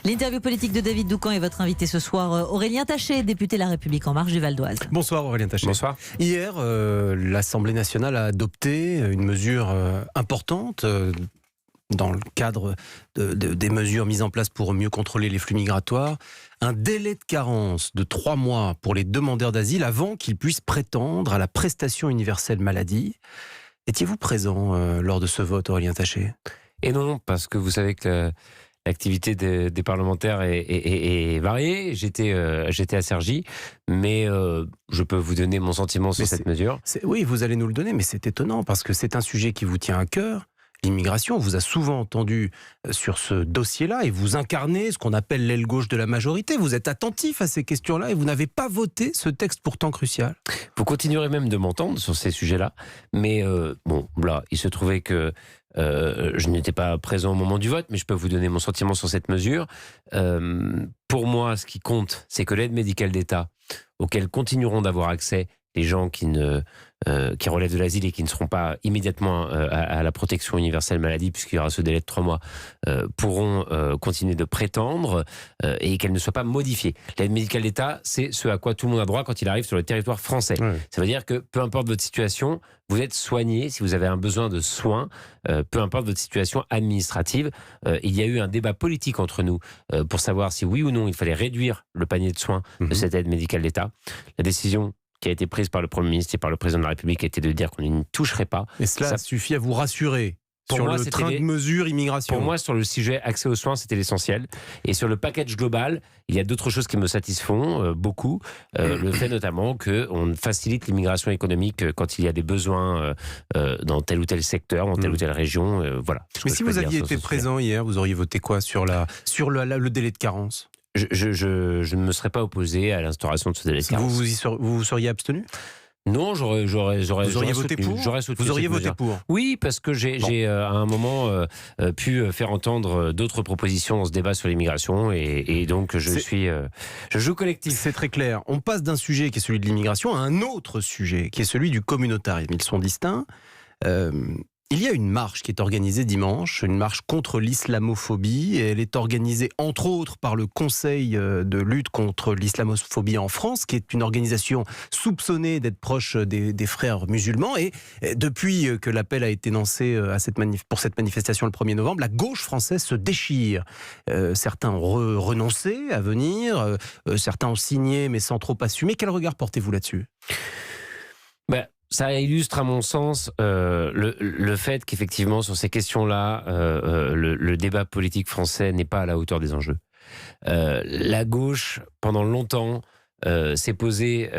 L'interview politique de David Doucan est votre invité ce soir. Aurélien Taché, député La République En Marche du Val d'Oise. Bonsoir Aurélien Taché. Bonsoir. Hier, l'Assemblée nationale a adopté une mesure importante dans le cadre des mesures mises en place pour mieux contrôler les flux migratoires. Un délai de carence de 3 mois pour les demandeurs d'asile avant qu'ils puissent prétendre à la prestation universelle maladie. Étiez-vous présent lors de ce vote, Aurélien Taché ? Et non, parce que vous savez que l'activité des parlementaires est variée. J'étais à Cergy, mais je peux vous donner mon sentiment sur cette mesure. Oui, vous allez nous le donner, mais c'est étonnant parce que c'est un sujet qui vous tient à cœur. L'immigration, on vous a souvent entendu sur ce dossier-là et vous incarnez ce qu'on appelle l'aile gauche de la majorité. Vous êtes attentif à ces questions-là et vous n'avez pas voté ce texte pourtant crucial. Vous continuerez même de m'entendre sur ces sujets-là, mais bon, là, il se trouvait que je n'étais pas présent au moment du vote, mais je peux vous donner mon sentiment sur cette mesure. Pour moi, ce qui compte, c'est que l'aide médicale d'État, auquel continueront d'avoir accès les gens qui relèvent de l'asile et qui ne seront pas immédiatement à la protection universelle maladie, puisqu'il y aura ce délai de 3 mois, pourront continuer de prétendre et qu'elle ne soit pas modifiée. L'aide médicale d'État, c'est ce à quoi tout le monde a droit quand il arrive sur le territoire français. Ouais. Ça veut dire que peu importe votre situation, vous êtes soigné si vous avez un besoin de soins, peu importe votre situation administrative. Il y a eu un débat politique entre nous pour savoir si oui ou non il fallait réduire le panier de soins de cette aide médicale d'État. La décision qui a été prise par le Premier ministre et par le Président de la République était de dire qu'on n'y toucherait pas. Et cela suffit à vous rassurer sur le train de mesures immigration. Pour moi, sur le sujet accès aux soins, c'était l'essentiel. Et sur le package global, il y a d'autres choses qui me satisfont beaucoup. Le fait notamment qu'on facilite l'immigration économique quand il y a des besoins dans tel ou tel secteur, dans telle ou telle région. Voilà. Mais si vous aviez été présent hier, vous auriez voté quoi sur le délai de carence ? Je ne me serais pas opposé à l'instauration de ce délai de carence. Vous seriez abstenu ? Non, j'aurais voté pour. Vous auriez voté pour. Oui, parce que j'ai à un moment pu faire entendre d'autres propositions dans ce débat sur l'immigration et donc je joue collectif. C'est très clair. On passe d'un sujet qui est celui de l'immigration à un autre sujet qui est celui du communautarisme. Ils sont distincts. Il y a une marche qui est organisée dimanche, une marche contre l'islamophobie. Elle est organisée entre autres par le Conseil de lutte contre l'islamophobie en France, qui est une organisation soupçonnée d'être proche des frères musulmans. Et depuis que l'appel a été lancé pour cette manifestation le 1er novembre, la gauche française se déchire. Certains ont renoncé à venir, certains ont signé mais sans trop assumer. Quel regard portez-vous là-dessus ? Ça illustre à mon sens le fait qu'effectivement sur ces questions-là, le débat politique français n'est pas à la hauteur des enjeux. La gauche, pendant longtemps, s'est posée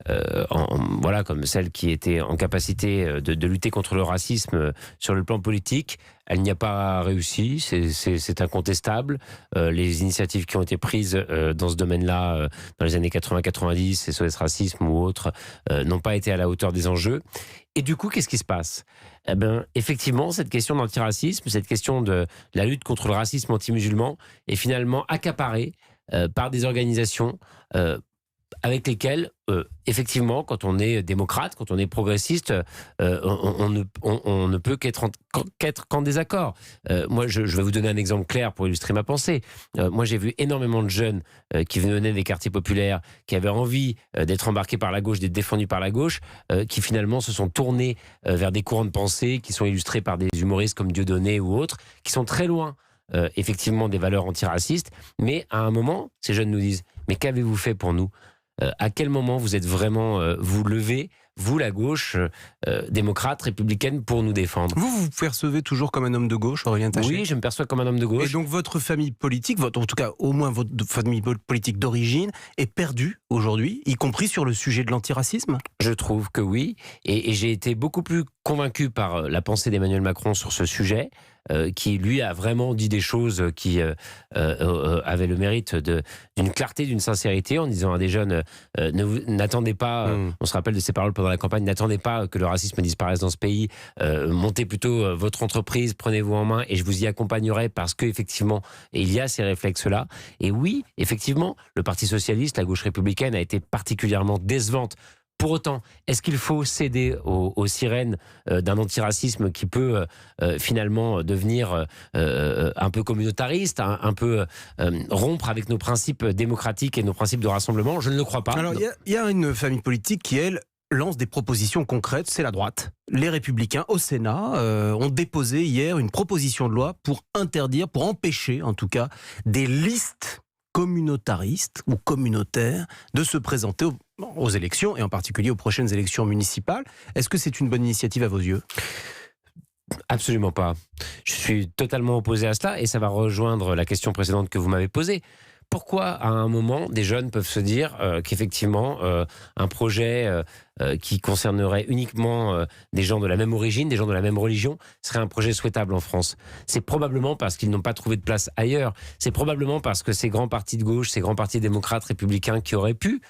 comme celle qui était en capacité de lutter contre le racisme sur le plan politique. Elle n'y a pas réussi, c'est incontestable. Les initiatives qui ont été prises dans ce domaine-là, dans les années 80-90, SOS Racisme ou autres, n'ont pas été à la hauteur des enjeux. Et du coup, qu'est-ce qui se passe ? Effectivement, cette question d'antiracisme, cette question de la lutte contre le racisme anti-musulman est finalement accaparée par des organisations avec lesquelles, effectivement, quand on est démocrate, quand on est progressiste, on ne peut qu'être qu'en désaccord. Moi, je vais vous donner un exemple clair pour illustrer ma pensée. Moi, j'ai vu énormément de jeunes qui venaient des quartiers populaires, qui avaient envie d'être embarqués par la gauche, d'être défendus par la gauche, qui finalement se sont tournés vers des courants de pensée qui sont illustrés par des humoristes comme Dieudonné ou autres, qui sont très loin effectivement des valeurs antiracistes. Mais à un moment, ces jeunes nous disent « Mais qu'avez-vous fait pour nous ?» À quel moment vous êtes vraiment vous levez, vous la gauche démocrate, républicaine, pour nous défendre ? Vous percevez toujours comme un homme de gauche, Aurélien Taché ? Oui, je me perçois comme un homme de gauche. Et donc votre famille politique, en tout cas au moins votre famille politique d'origine, est perdue aujourd'hui, y compris sur le sujet de l'antiracisme ? Je trouve que oui, et j'ai été beaucoup plus convaincu par la pensée d'Emmanuel Macron sur ce sujet, qui lui a vraiment dit des choses qui avaient le mérite d'une clarté, d'une sincérité, en disant à des jeunes n'attendez pas, on se rappelle de ses paroles pendant la campagne, n'attendez pas que le racisme disparaisse dans ce pays, montez plutôt votre entreprise, prenez-vous en main et je vous y accompagnerai, parce qu'effectivement il y a ces réflexes-là. Et oui, effectivement, le Parti socialiste, la gauche républicaine a été particulièrement décevante Pour autant, est-ce qu'il faut céder aux sirènes d'un antiracisme qui peut finalement devenir un peu communautariste, un peu rompre avec nos principes démocratiques et nos principes de rassemblement? Je ne le crois pas. Alors, il y a une famille politique qui, elle, lance des propositions concrètes, c'est la droite. Les Républicains au Sénat ont déposé hier une proposition de loi pour interdire, pour empêcher en tout cas, des listes communautaristes ou communautaires de se présenter aux élections, et en particulier aux prochaines élections municipales. Est-ce que c'est une bonne initiative à vos yeux ? Absolument pas. Je suis totalement opposé à cela, et ça va rejoindre la question précédente que vous m'avez posée. Pourquoi, à un moment, des jeunes peuvent se dire qu'effectivement, un projet qui concernerait uniquement des gens de la même origine, des gens de la même religion, serait un projet souhaitable en France? C'est probablement parce qu'ils n'ont pas trouvé de place ailleurs. C'est probablement parce que ces grands partis de gauche, ces grands partis démocrates républicains qui auraient pu,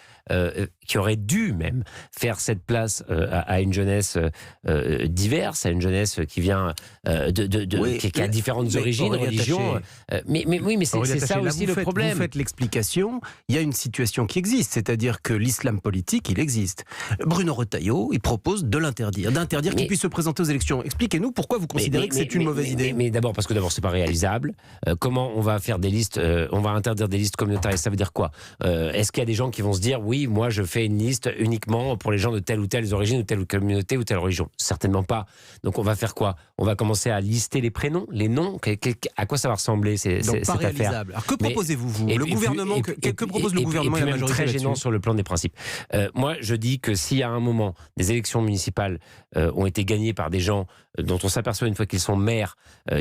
qui auraient dû même faire cette place à une jeunesse diverse, à une jeunesse qui vient qui a différentes origines, religions. Mais c'est ça aussi le problème. Vous faites l'explication, il y a une situation qui existe, c'est-à-dire que l'islam politique, il existe. Bruno Retailleau, il propose de l'interdire, qu'il puisse se présenter aux élections. Expliquez-nous pourquoi vous considérez que c'est une mauvaise idée. Mais d'abord, parce que c'est pas réalisable. Comment on va faire des listes, on va interdire des listes communautaires, ça veut dire quoi? Est-ce qu'il y a des gens qui vont se dire, oui, moi je fais une liste uniquement pour les gens de telle ou telle origine, ou telle communauté, ou telle religion? Certainement pas. Donc on va faire quoi? On va commencer à lister les prénoms, les noms, à quoi ça va ressembler cette affaire? Alors que proposez-vous, vous? Le gouvernement, que propose le gouvernement et la majorité très là-dessus? gênant sur le plan des principes. Moi, je dis que s'il y a un moment, des élections municipales ont été gagnées par des gens dont on s'aperçoit une fois qu'ils sont maires,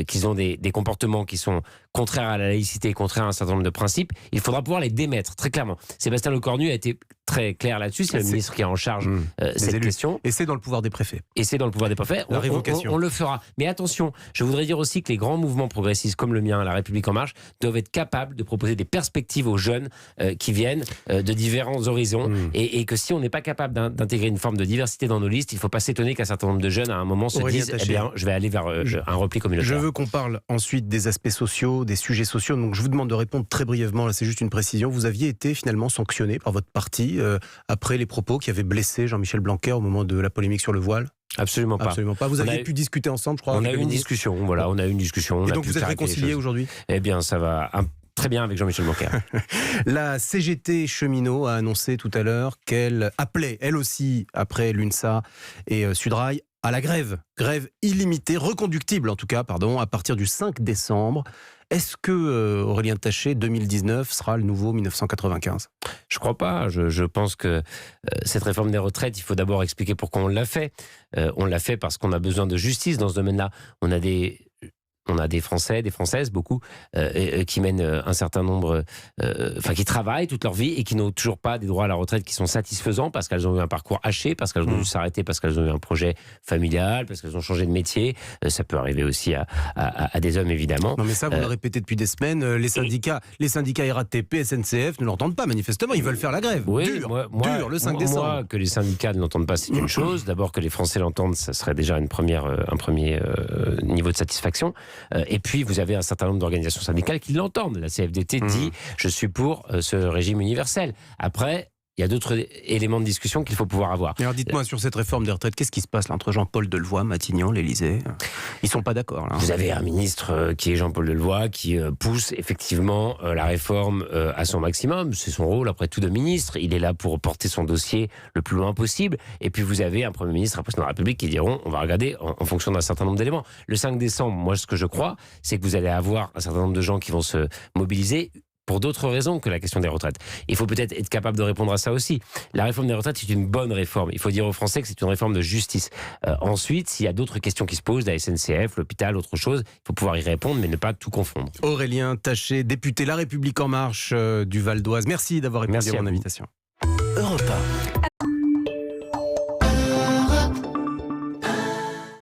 qu'ils ont des comportements qui sont contraires à la laïcité, contraires à un certain nombre de principes, il faudra pouvoir les démettre, très clairement. Sébastien Lecornu a été très clair là-dessus, c'est le ministre qui est en charge cette question. Et c'est dans le pouvoir des préfets. Et c'est dans le pouvoir des préfets. On le fera. Mais attention, je voudrais dire aussi que les grands mouvements progressistes comme le mien, La République En Marche, doivent être capables de proposer des perspectives aux jeunes qui viennent de différents horizons et que si on n'est pas capable d'intégrer une forme de diversité dans nos listes, il ne faut pas s'étonner qu'un certain nombre de jeunes à un moment se disent eh bien, je vais aller vers un repli communautaire. Je veux qu'on parle ensuite des aspects sociaux, des sujets sociaux. Donc je vous demande de répondre très brièvement, là c'est juste une précision. Vous aviez été finalement sanctionné par votre parti après les propos qui avaient blessé Jean-Michel Blanquer au moment de la polémique sur le voile? Absolument pas. Absolument pas. Vous aviez pu discuter ensemble, je crois. On a eu une discussion, voilà, on a eu une discussion. Et donc vous êtes réconciliés aujourd'hui? Eh bien, ça va très bien avec Jean-Michel Blanquer. La CGT cheminot a annoncé tout à l'heure qu'elle appelait, elle aussi, après l'UNSA et Sudrail, à la grève. Grève illimitée, reconductible en tout cas, à partir du 5 décembre. Est-ce que, Aurélien Taché, 2019 sera le nouveau 1995 ? Je crois pas. Je pense que cette réforme des retraites, il faut d'abord expliquer pourquoi on l'a fait. On l'a fait parce qu'on a besoin de justice dans ce domaine-là. On a des Français, des Françaises, beaucoup, qui mènent un certain nombre, qui travaillent toute leur vie et qui n'ont toujours pas des droits à la retraite qui sont satisfaisants parce qu'elles ont eu un parcours haché, parce qu'elles ont dû s'arrêter, parce qu'elles ont eu un projet familial, parce qu'elles ont changé de métier. Ça peut arriver aussi à des hommes, évidemment. Non mais ça, vous le répétez depuis des semaines, les syndicats RATP, SNCF ne l'entendent pas manifestement, ils veulent faire la grève. Oui, dur, le 5 décembre. Moi, que les syndicats ne l'entendent pas, c'est une chose. D'abord, que les Français l'entendent, ça serait déjà un premier niveau de satisfaction. Et puis, vous avez un certain nombre d'organisations syndicales qui l'entendent. La CFDT dit « je suis pour ce régime universel ». Après, il y a d'autres éléments de discussion qu'il faut pouvoir avoir. Alors dites-moi, sur cette réforme des retraites, qu'est-ce qui se passe là, entre Jean-Paul Delevoye, Matignon, l'Élysée? Ils ne sont pas d'accord là. Vous avez un ministre qui est Jean-Paul Delevoye qui pousse effectivement la réforme à son maximum. C'est son rôle, après tout, de ministre. Il est là pour porter son dossier le plus loin possible. Et puis vous avez un Premier ministre, un président de la République qui diront on va regarder en fonction d'un certain nombre d'éléments. Le 5 décembre, moi ce que je crois, c'est que vous allez avoir un certain nombre de gens qui vont se mobiliser pour d'autres raisons que la question des retraites. Il faut peut-être être capable de répondre à ça aussi. La réforme des retraites, c'est une bonne réforme. Il faut dire aux Français que c'est une réforme de justice. Ensuite, s'il y a d'autres questions qui se posent, la SNCF, l'hôpital, autre chose, il faut pouvoir y répondre, mais ne pas tout confondre. Aurélien Taché, député La République En Marche du Val d'Oise. Merci d'avoir répondu à mon invitation.